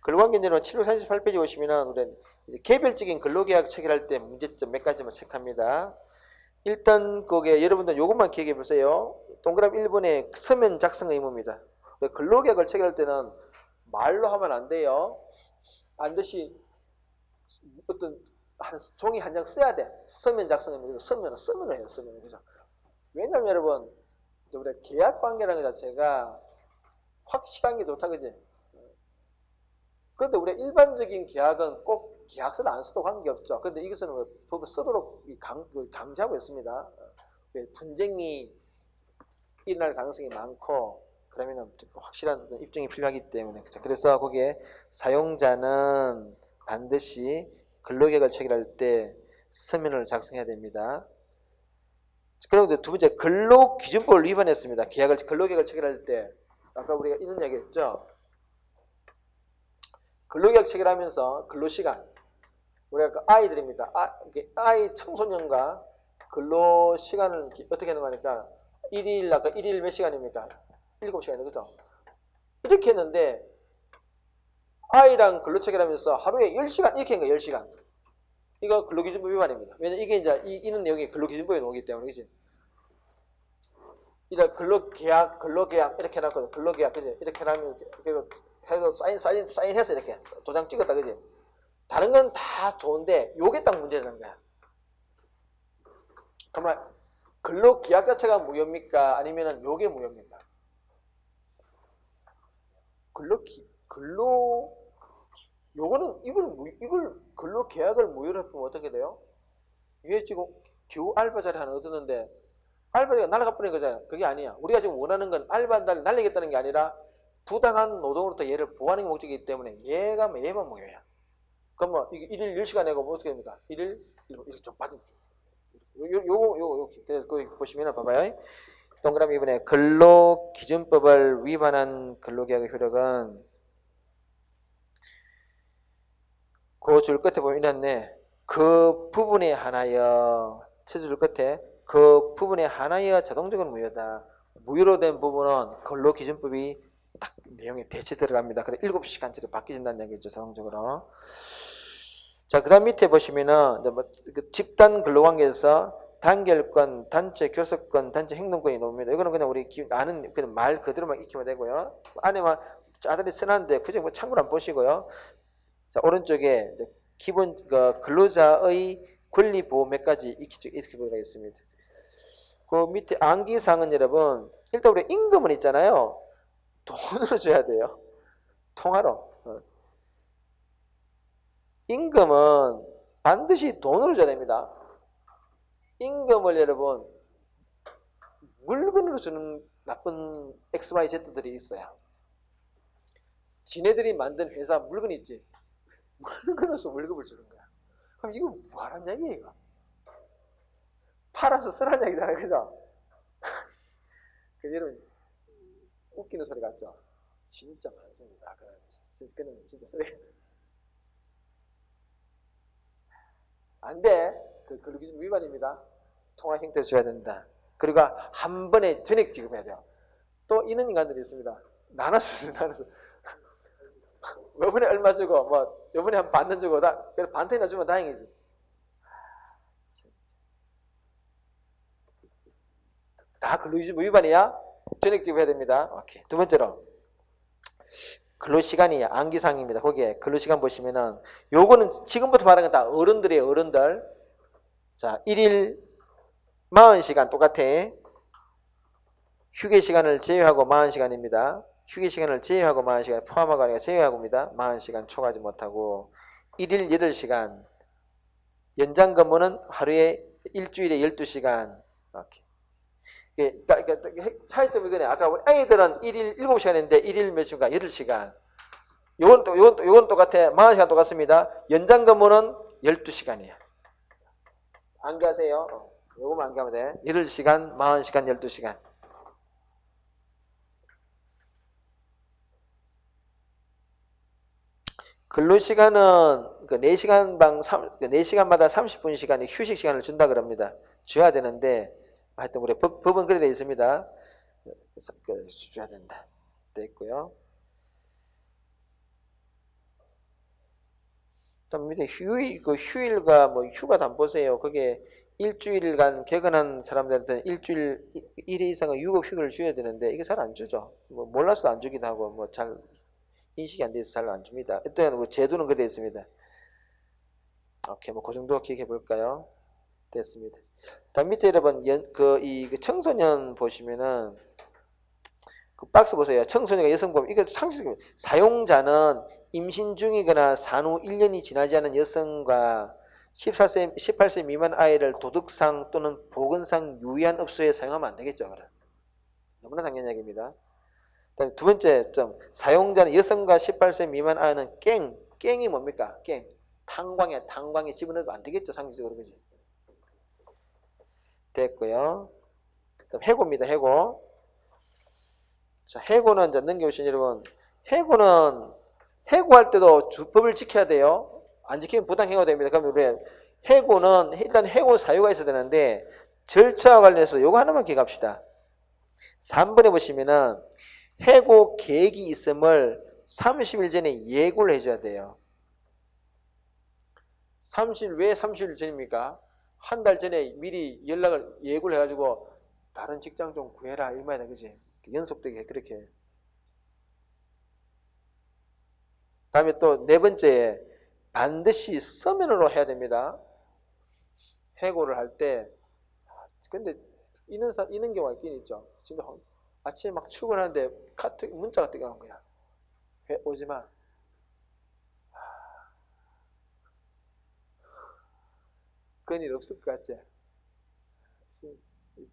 근로관계는 738페이지 오시면은 우리 개별적인 근로계약 체결할 때 문제점 몇 가지만 체크합니다. 일단 거기에 여러분들 요것만 기억해 보세요. 동그라미 1번에 서면 작성 의무입니다. 근로계약을 체결할 때는 말로 하면 안 돼요. 반드시 어떤 종이 한 장 써야 돼. 서면 작성 의무. 서면을 해요. 서면을. 그죠? 왜냐면 여러분 우리가 계약 관계라는 것 자체가 확실한 게 좋다, 그지? 근데 우리가 일반적인 계약은 꼭 계약서를 안 써도 관계없죠. 근데 이것은 법을 쓰도록 강제하고 있습니다. 분쟁이 일어날 가능성이 많고, 그러면 확실한 입증이 필요하기 때문에. 그렇죠? 그래서 거기에 사용자는 반드시 근로계약을 체결할 때 서면을 작성해야 됩니다. 그리고 두 번째, 근로기준법을 위반했습니다. 근로계약을 체결할 때. 아까 우리가 이런 얘기 했죠. 근로계약 체결하면서 근로시간. 우리가 아이들입니다. 아이 청소년과 근로시간을 어떻게 하는 거니까 1일, 아까 1일 몇 시간입니까? 7시간이죠. 그죠? 이렇게 했는데, 아이랑 근로 체결하면서 하루에 10시간, 이렇게 한 거예요. 10시간. 이거 근로기준법 위반입니다. 왜냐면 이게 이제 이런 내용이 근로기준법에 나오기 때문에, 그지? 이제 근로계약 이렇게 해놨거든. 근로계약, 그지? 이렇게 해놓으면, 해서 사인해서 이렇게 도장 찍었다, 그지? 다른 건 다 좋은데 요게 딱 문제라는 거야. 그러면 근로계약 자체가 무효입니까? 아니면은 요게 무효입니까? 요거는 이걸 근로계약을 무효로 해보면 어떻게 돼요? 이게 지금 겨우 알바 자리 하나 얻었는데 알바가 날아가 버린 거잖아요. 그게 아니야. 우리가 지금 원하는 건 알바 날리겠다는 게 아니라 부당한 노동으로부터 얘를 보호하는 게 목적이기 때문에 얘만 무효야. 그럼 뭐 일일 10시간 내고 뭐 어떻게 됩니까? 일일 이렇게 좀 받은 요거 그래서 거기 보시면 봐봐요. 동그라미 이번에 근로기준법을 위반한 근로계약의 효력은 그 줄 끝에 보면 이랬네. 그 부분에 한하여 줄 끝에 그 부분에 한하여 자동적으로 무효다. 무효로 된 부분은 근로기준법이 딱 내용에 대체 들어갑니다. 그래 7시간짜리 바뀌진다는 얘기죠. 자동적으로. 자, 그 다음 밑에 보시면은 집단 근로관계에서 단결권, 단체 교섭권, 단체 행동권이 나옵니다. 이거는 그냥 우리 아는 그냥 말 그대로만 익히면 되고요. 안에만 아들이 써놨는데 굳이 뭐 참고로 안 보시고요. 자, 오른쪽에 기본 근로자의 권리 보호 몇 가지 익혀보도록 하겠습니다. 그 밑에 암기사항은 여러분 일단 우리 임금은 있잖아요. 돈으로 줘야 돼요. 통화로. 임금은 반드시 돈으로 줘야 됩니다. 임금을 여러분 물건으로 주는 나쁜 XYZ들이 있어요. 지네들이 만든 회사 물건 있지. 물건으로서 월급을 주는 거야. 그럼 이거 뭐하란 얘기예요, 이거? 팔아서 쓰라는 얘기잖아요, 그죠? 그 여러분 웃기는 소리 같죠? 진짜 많습니다. 그는 진짜 쓰레기다. 안 돼. 그 근로기준 위반입니다. 통화 형태를 줘야 된다. 그리고 한 번에 전액 지급해야 돼요. 또 이런 인간들이 있습니다. 나눠서. 요번에 얼마 주고, 뭐, 요번에 한 반 더 주고, 반테나 주면 다행이지. 다 근로기준 위반이야? 전액 지급해야 됩니다. 오케이. 두 번째로. 근로시간이 암기사항입니다. 거기에 근로시간 보시면은, 요거는 지금부터 말하는 건 다 어른들이에요, 어른들. 자, 1일 40시간 똑같아. 휴게시간을 제외하고 40시간입니다. 휴게시간을 제외하고 40시간 포함하고 아니라 제외하고입니다. 40시간 초과하지 못하고 1일 8시간 연장 근무는 하루에 일주일에 12시간 이렇게 차이점이 이거네. 아까 아이들은 1일 7시간인데 1일 몇 시간? 8시간. 요건 똑같아. 40시간 똑같습니다. 연장 근무는 12시간이야. 암기하세요. 요거만 암기하면 돼. 8시간, 40시간, 12시간. 근로시간은 그 4시간마다 30분 시간의 휴식 시간을 준다 그럽니다. 줘야 되는데, 하여튼 우리 법은 그래 되어 있습니다. 줘야 된다. 돼 있고요. 좀 밑에 휴일과 뭐 휴가도 안 보세요. 그게 일주일간 개근한 사람들한테는 일주일 1회 이상의 유급 휴가를 줘야 되는데, 이게 잘 안 주죠. 뭐 몰라서 안 주기도 하고, 뭐 잘 인식이 안 돼서 잘 안 줍니다. 일단 뭐 제도는 그렇게 되어 있습니다. 오케이, 뭐 그 정도 기억해 볼까요? 됐습니다. 다음 밑에 여러분 그 청소년 보시면은 그 박스 보세요. 청소년과 여성보험 이거 상식적으로 사용자는 임신 중이거나 산후 1년이 지나지 않은 여성과 18세 미만 아이를 도덕상 또는 보건상 유의한 업소에 사용하면 안 되겠죠. 그럼. 너무나 당연한 이야기입니다. 그다음에 두 번째 점, 사용자는 여성과 18세 미만 아이는 깽이 뭡니까? 탄광에 집어넣으면 안 되겠죠. 상식적으로. 그지? 됐고요. 그다음 해고입니다. 해고. 자, 해고는 이제 넘겨보시면 여러분, 해고할 때도 법을 지켜야 돼요. 안 지키면 부당 해고 됩니다. 그럼 우리 해고는 일단 해고 사유가 있어야 되는데 절차와 관련해서 요거 하나만 기억합시다. 3번에 보시면은 해고 계획이 있음을 30일 전에 예고를 해줘야 돼요. 왜 30일 전입니까? 한 달 전에 미리 예고를 해가지고 다른 직장 좀 구해라 이 말이야, 그지? 연속되게 그렇게. 다음에 또 네 번째, 반드시 서면으로 해야 됩니다. 해고를 할 때. 근데 이런 경우가 있긴 있죠. 진짜 아침에 막 출근하는데 문자가 뜨거운 거야. 오지 마. 그런 일 없을 것 같지?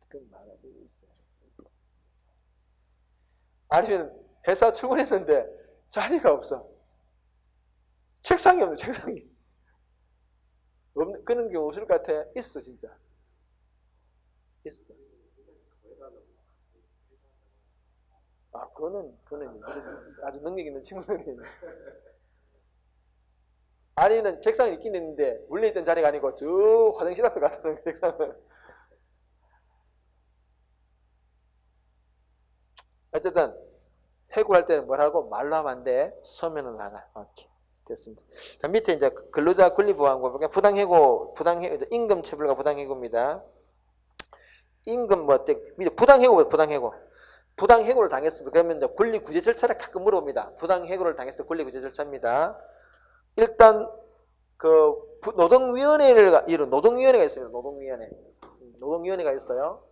그건 말하고 있어요. 아니면 회사 출근했는데 자리가 없어. 책상이 없네, 책상이. 그런 경우 없을 것 같아? 있어, 진짜. 있어. 아, 그거는 아주 능력 있는 친구들이. 아니면 책상이 있긴 있는데, 물려있던 자리가 아니고, 저 화장실 앞에 가서 책상을. 어쨌든, 해고할 때는 뭘 하고, 말로 하면 안 돼. 서면을 하라. 오케이. 됐습니다. 자, 밑에 이제 근로자 권리보호관과 임금 체불과 부당해고입니다. 임금 뭐 어때? 밑에 부당해고. 부당해고를 당했습니다. 그러면 이제 권리구제 절차를 가끔 물어봅니다. 부당해고를 당했을 때 권리구제 절차입니다. 일단 그 노동위원회가 있습니다. 노동위원회가 있어요.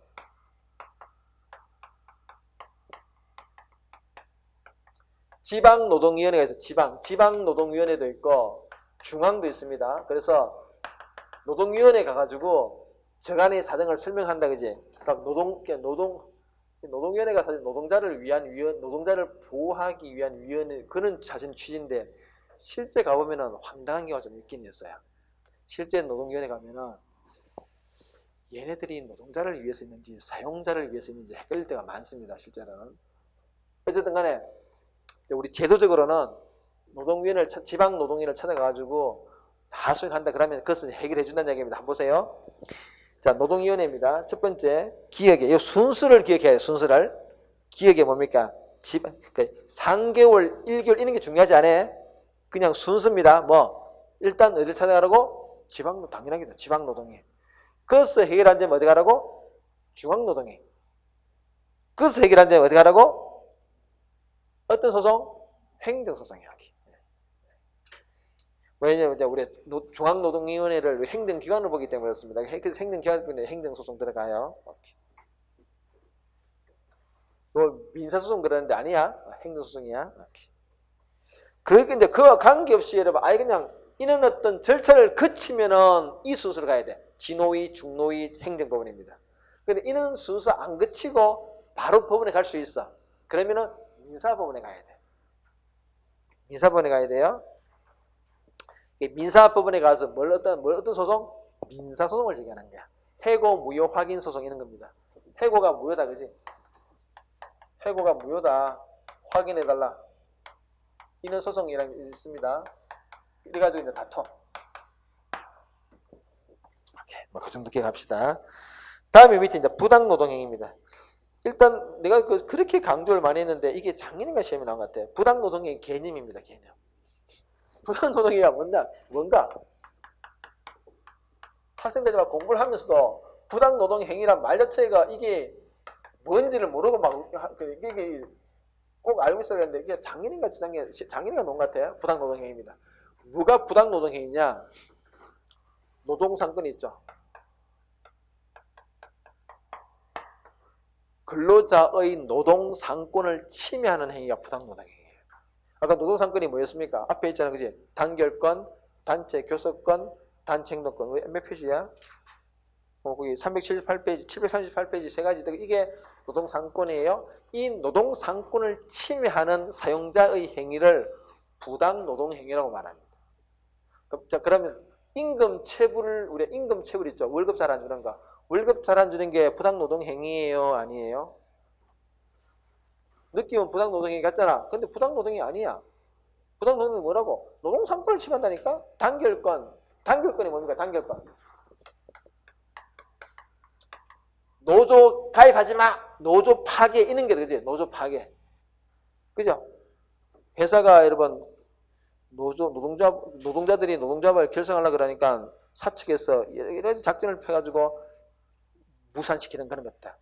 지방노동위원회가 있어요. 지방노동위원회도 있고 중앙도 있습니다. 그래서 노동위원회 가가지고 저간의 사정을 설명한다, 그지? 그러니까 노동위원회가 사실 노동자를 보호하기 위한 위원회, 그런 자신 취지인데, 실제 가보면은 황당한 경우가 좀 있긴 있어요. 실제 노동위원회 가면은 얘네들이 노동자를 위해서 있는지 사용자를 위해서 있는지 헷갈릴 때가 많습니다. 실제로는. 어쨌든 간에 우리 제도적으로는 지방노동위원회를 찾아가가지고 하소연한다 그러면 그것을 해결해 준다는 얘기입니다. 한번 보세요. 자, 노동위원회입니다. 첫 번째, 기억에, 이 순수를 기억해야 해요. 순수를. 기억에 뭡니까? 3개월, 1개월 이런 게 중요하지 않아요? 그냥 순수입니다. 일단 어디를 찾아가라고? 당연하겠죠. 지방노동위. 그것을 해결한 다음에 어디 가라고? 중앙노동위. 그것을 해결한 다음에 어디 가라고? 어떤 소송? 행정소송이 하기. 왜냐면 이제 우리 중앙노동위원회를 행정기관으로 보기 때문에 그렇습니다. 그래서 행정기관에 행정소송 들어가요. 너 민사소송 그러는데 아니야? 행정소송이야. 그러니까 이제 그와 관계없이 여러분, 그냥 이런 어떤 절차를 거치면은 이 순서로 가야 돼. 진노위, 중노위, 행정법원입니다. 근데 이런 순서 안 거치고 바로 법원에 갈 수 있어. 그러면은 민사법원에 가야 돼. 민사법원에 가야 돼요. 민사법원에 가서 어떤 소송? 민사소송을 제기하는 거야. 해고, 무효, 확인 소송 이런 겁니다. 해고가 무효다, 그지? 해고가 무효다. 확인해달라. 이런 소송이랑 있습니다. 이래가지고 이제 다퉈. 오케이. 그 정도 기억합시다. 다음에 밑에 이제 부당노동행위입니다. 일단 내가 그렇게 강조를 많이 했는데 이게 작년인가 시험에 나온 것 같아요. 부당노동행위 개념입니다. 개념. 부당노동행위가 뭔가? 학생들이 막 공부를 하면서도 부당노동행위란 말 자체가 이게 뭔지를 모르고 이게 꼭 알고 있어야 되는데, 이게 작년인가 논 것 같아요. 부당노동행위입니다. 누가 부당노동행위냐? 노동상권이 있죠. 근로자의 노동상권을 침해하는 행위가 부당노동행위예요. 아까 노동상권이 뭐였습니까? 앞에 있잖아, 그지? 단결권, 단체 교섭권, 단체 행동권. 몇 표시야? 거기 378페이지, 738페이지 세 가지. 이게 노동상권이에요. 이 노동상권을 침해하는 사용자의 행위를 부당노동행위라고 말합니다. 자, 그러면 우리가 임금체불 있죠. 월급 잘 안 주는 거. 월급 잘 안 주는 게 부당노동행위예요? 아니에요? 느낌은 부당노동행위 같잖아. 근데 부당노동이 아니야. 부당노동이 뭐라고? 노동상권을 침해한다니까? 단결권이 뭡니까? 단결권. 노조 가입하지 마. 노조 파괴 이런 게 되지. 노조 파괴. 그죠? 회사가 여러분 노동자들이 노동조합을 결성하려고 그러니까 사측에서 여러 작전을 펴가지고 무산시키는 그런 것들.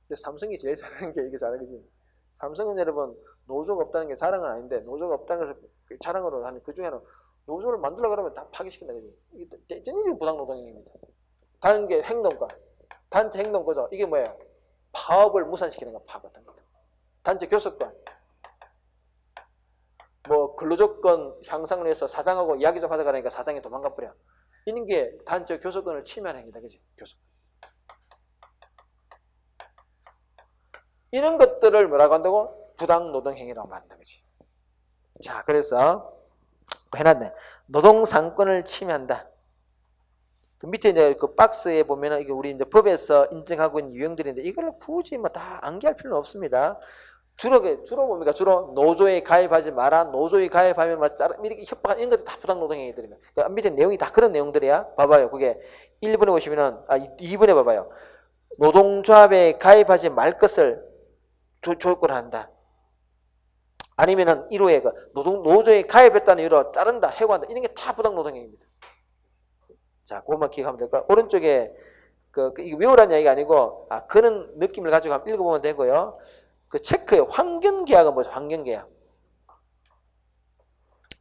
근데 삼성이 제일 잘하는 게 이게 자랑이지. 삼성은 여러분 노조가 없다는 게 자랑은 아닌데, 노조가 없다는 것을 자랑으로 하는 그 중에는 노조를 만들려고 그러면 다 파기시킨다. 그지? 이게 전형적인 부당노동행위입니다. 단계 행동권, 단체 행동거죠. 이게 뭐예요? 파업을 무산시키는 거 파업 같은 겁니다. 단체 교섭권, 뭐 근로조건 향상을 위해서 사장하고 이야기 좀 하자 그러니까 사장이 도망가 버려. 이런 게 단체 교섭권을 침해하는 행위다. 그지? 교섭. 이런 것들을 뭐라고 한다고? 부당노동행위라고 말한다. 그지? 자, 그래서 해놨네. 노동상권을 침해한다. 그 밑에 이제 그 박스에 보면은 이게 우리 이제 법에서 인정하고 있는 유형들인데 이걸 굳이 뭐 다 암기할 필요는 없습니다. 주로 뭡니까? 주로 노조에 가입하지 마라. 노조에 가입하면 막 이렇게 협박하는 이런 것들 다 부당노동행위들입니다. 그러니까 밑에 내용이 다 그런 내용들이야. 봐봐요. 그게 1번에 보시면은 2번에 봐봐요. 노동조합에 가입하지 말 것을 조건한다. 아니면은 1호에 그 노조에 가입했다는 이유로 자른다, 해고한다. 이런 게 다 부당노동행위입니다. 자, 그것만 기억하면 될까요? 오른쪽에 이거 외우라는 이야기가 아니고 그런 느낌을 가지고 한번 읽어보면 되고요. 그 체크요. 환경계약은 뭐죠? 환경계약.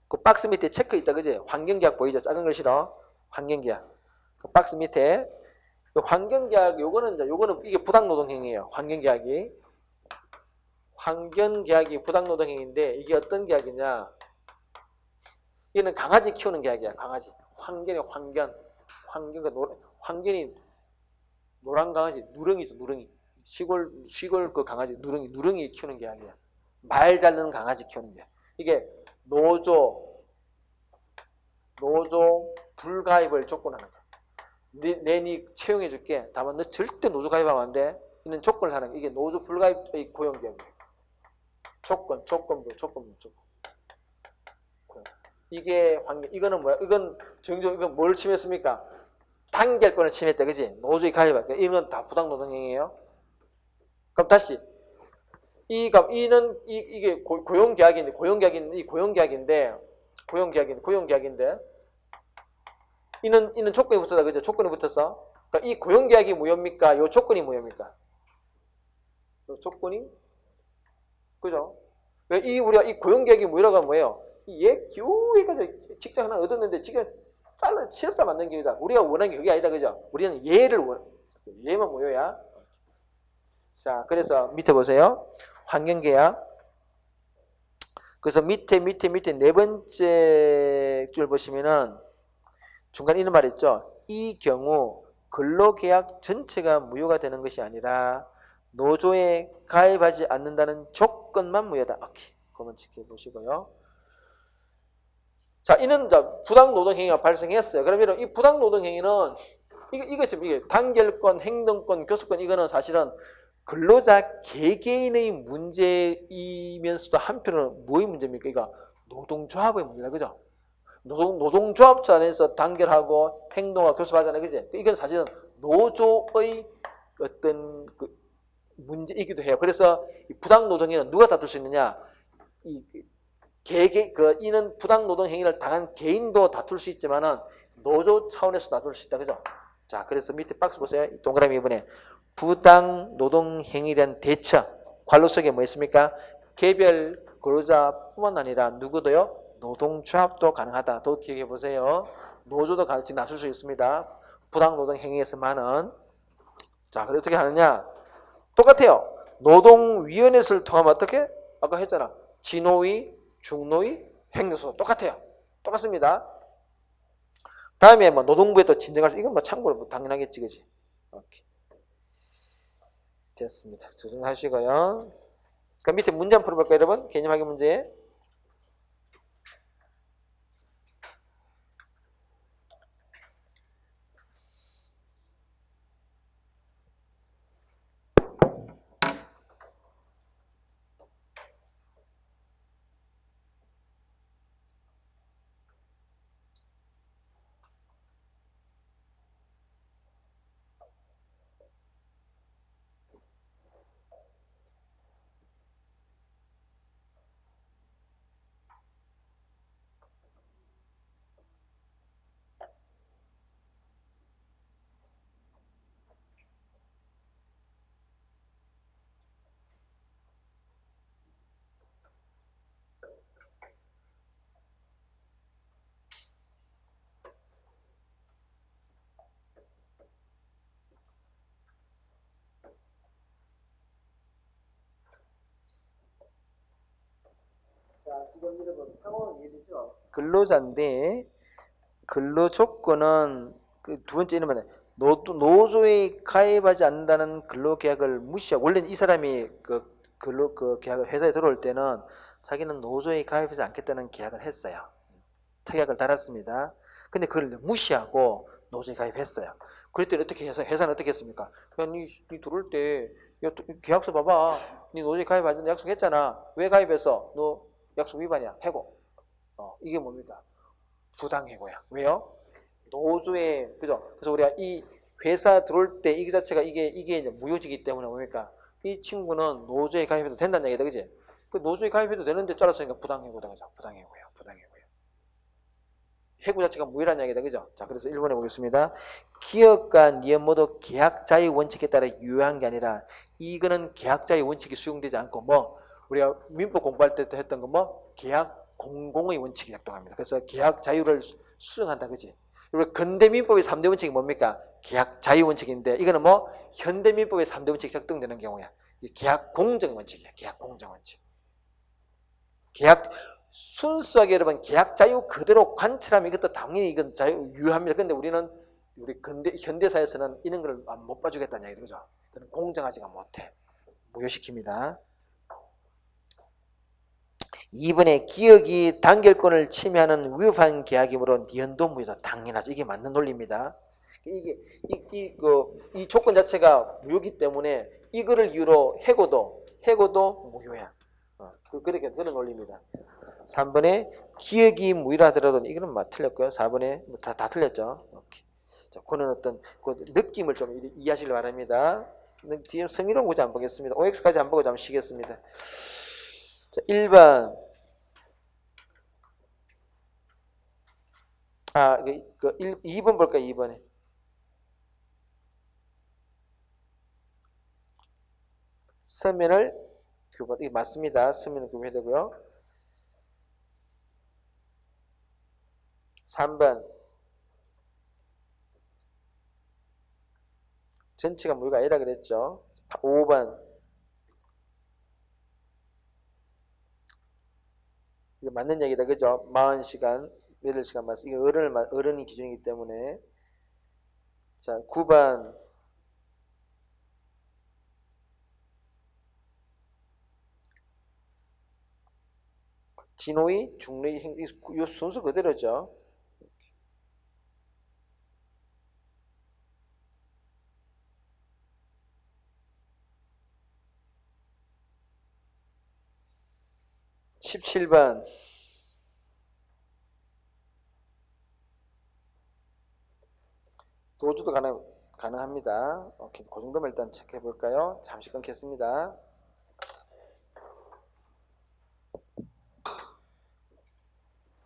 그 박스 밑에 체크 있다, 그지? 환경계약 보이죠? 작은 글씨로 환경계약. 그 박스 밑에 그 환경계약 요거는 이게 부당노동행위예요. 환경계약이 부당노동행위인데 이게 어떤 계약이냐? 이거는 강아지 키우는 계약이야. 강아지. 환경이 노란 강아지, 누렁이죠, 누렁이. 시골 그 강아지, 누렁이 키우는 계약이야. 말 잘 듣는 강아지 키우는 계약. 이게 노조 불가입을 조건하는 거야. 니 채용해 줄게. 다만 너 절대 노조 가입하면 안 돼. 이는 조건을 하는 거야. 이게 노조 불가입의 고용계약이야. 조건부. 이게 이거는 뭐야? 이건 뭘 침해했습니까? 단결권을 침해했다, 그지? 노조에 가입할 거. 이건 다 부당노동행위예요. 그럼 다시 이게 고용계약인데 이는 조건이 붙었다, 그죠? 조건이 붙었어. 그러니까 이 고용계약이 무효입니까? 요 조건이 무효입니까? 요 조건이, 그죠? 왜 우리가 이 고용계약이 무효라고 하면 뭐예요? 겨우에까지 직장 하나 얻었는데 지금 실업자 만든 기회다. 우리가 원하는 게 그게 아니다, 그죠? 우리는 얘만 무효야. 자, 그래서 밑에 보세요. 환경계약. 그래서 밑에 네 번째 줄 보시면은 중간에 이런 말 있죠. 이 경우 근로계약 전체가 무효가 되는 것이 아니라 노조에 가입하지 않는다는 조건만 무효다. 오케이. 그거만 지켜보시고요. 자, 이는 부당노동행위가 발생했어요. 그러면 이 부당노동행위는 이게 단결권, 행동권, 교섭권 이거는 사실은 근로자 개개인의 문제이면서도 한편으로는 뭐의 문제입니까? 그러니까 노동조합의 문제다, 그죠? 노동조합 안에서 단결하고 행동하고 교섭하잖아요, 그지? 이건 사실은 노조의 어떤 그 문제이기도 해요. 그래서 이 부당노동행위는 누가 다툴 수 있느냐? 이는 부당노동행위를 당한 개인도 다툴 수 있지만은 노조 차원에서 다툴 수 있다, 그죠? 자, 그래서 밑에 박스 보세요. 이 동그라미 이번에 부당노동행위에 대한 대처. 관로 속에 뭐 있습니까? 개별 근로자뿐만 아니라 누구도요? 노동조합도 가능하다. 더 기억해 보세요. 노조도 같이 나설 수 있습니다. 부당노동행위에서만은. 자, 그래 어떻게 하느냐? 똑같아요. 노동위원회를 통하면 어떻게? 아까 했잖아. 진노위, 중노위, 행정소 똑같아요. 똑같습니다. 다음에 뭐 노동부에 또 진정할 수, 이건 뭐 참고로 뭐 당연하겠지, 그지? 오케이. 됐습니다. 조정하시고요. 그럼 밑에 문제 한번 풀어볼까요, 여러분? 개념 확인 문제. 지금 여러분 상호는 이해되죠? 근로자인데 근로 조건은 그 두 번째 이름은 노조에 가입하지 않는다는 근로계약을 무시하고 원래는 이 사람이 그 계약을 회사에 들어올 때는 자기는 노조에 가입하지 않겠다는 계약을 했어요. 특약을 달았습니다. 근데 그걸 무시하고 노조에 가입했어요. 그랬더니 어떻게 해서 회사는 어떻게 했습니까? 그냥 니 들어올 때 야, 계약서 봐봐. 니 노조에 가입하자는 약속했잖아. 왜 가입했어? 너 약속 위반이야. 해고. 이게 뭡니까? 부당해고야. 왜요? 노조에 그죠? 그래서 우리가 이 회사 들어올 때 이 자체가 이게 이제 무효지기 때문에 뭡니까? 이 친구는 노조에 가입해도 된다는 얘기다, 그지? 그 노조에 가입해도 되는데 잘랐으니까 부당해고다, 그죠? 부당해고야, 부당해고야. 해고 자체가 무효라는 얘기다, 그죠? 자, 그래서 1번에 보겠습니다. 기업과 니은 모두 계약 자유 원칙에 따라 유효한 게 아니라 이거는 계약 자유 원칙이 수용되지 않고 뭐 우리가 민법 공부할 때 했던 거 뭐 계약 공공의 원칙이 작동합니다. 그래서 계약 자유를 수용한다, 그지? 그리고 근대민법의 3대 원칙이 뭡니까? 계약 자유 원칙인데 이거는 뭐 현대민법의 3대 원칙이 작동되는 경우야. 계약 공정 원칙이야. 계약 공정 원칙. 계약 순수하게 여러분 계약 자유 그대로 관철하면 이것도 당연히 이건 자유 유효합니다. 근데 우리는 우리 현대사에서는 이런 걸 못 봐주겠다는 얘기죠. 그죠? 그건 공정하지가 못해. 무효시킵니다. 2번에 기업이 단결권을 침해하는 위법한 계약이므로 니은도 무효다. 당연하죠. 이게 맞는 논리입니다. 이 조건 자체가 무효기 때문에 이거를 이유로 해고도 무효야. 그렇게 그런 논리입니다. 3번에 기억이 무효라 하더라도 이거는 틀렸고요. 4번에 다 틀렸죠. 오케이. 자, 그는 어떤 그 느낌을 좀 이해하시길 바랍니다. 뒤에 성의로운 구조 안 보겠습니다. OX까지 안 보고 좀 쉬겠습니다. 자, 1번. 2번 볼까요? 2번에. 서면을 교부, 이게 맞습니다. 서면을 교부해야 되고요. 3번. 전체가 무효가 아니라 그랬죠. 5번. 이거 맞는 얘기다. 그죠? 40시간, 8시간 맞습니다. 이게 어른이 기준이기 때문에. 자, 9번. 진호의, 중의, 이 순서 그대로죠. 17번. 도주도 가능합니다. 오케이, 그 정도만 일단 체크해 볼까요? 잠시 끊겠습니다.